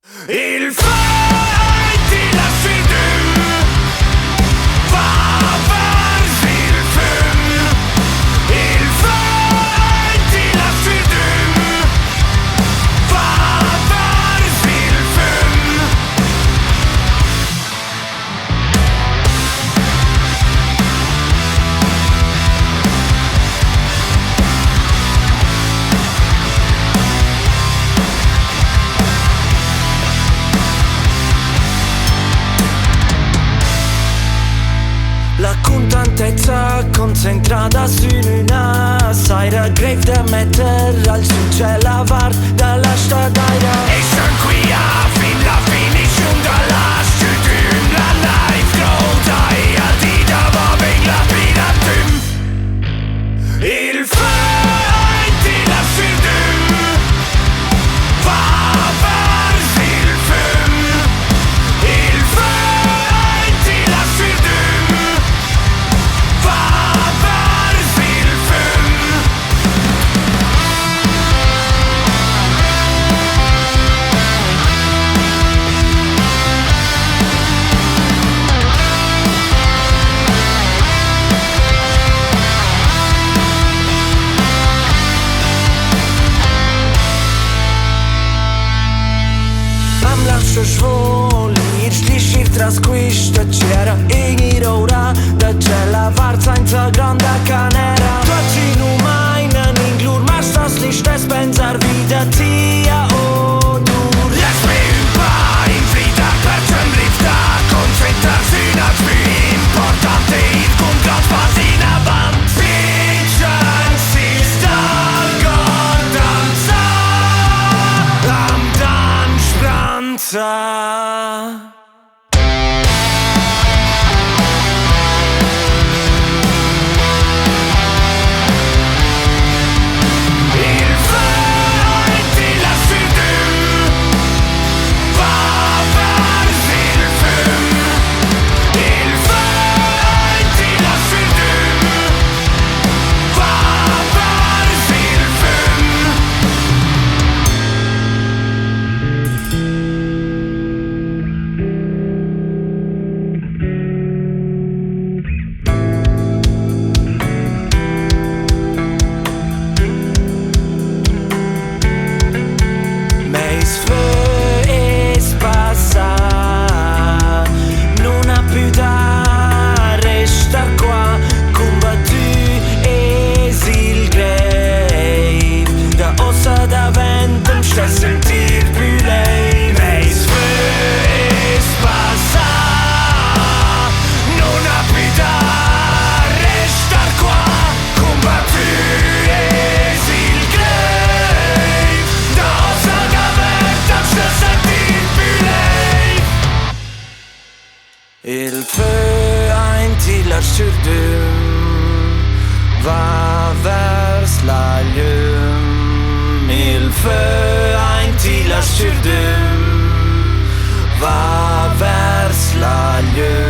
Il fai ti lasci giù, va verso il film. Il fai ti lasci giù, va verso il film. La contentezza concentrata su una saira grave da mettere al succe lavar dalla stadaira. E son qui a fin la finish dalla studium la life grow e al di da va ben la piratum. Il fai ti lasci giù, va verso il film. Il fai ti lasci giù, va verso il film. Am lascio svolir, sliscir tras questa c'era in ora da c'è la varza in sa grande canera. Tu ci nu mai nan inglur, ma stas nicht es pensar wieder tia o dur. Lass mich un pa in vita per c'è rifta, concentrarsi in più importante il congat fasi in avanti. Vincen si sta danza, am dan speranza. Il fai ti lasci giù, va verso il film. Il fai ti lasci giù, va verso il film. Mais feu es passat, non ha più da restar qua, combattu es il grave, da ossa da vento mi sta a sentir più lei. Mais feu es passat, non ha più da restar qua, combattu es il grave, da ossa da vento mi sta a sentir più lei. Il feu ein ti lasci giù, va vers la llum. Il feu ein ti lasci giù, va vers la llum.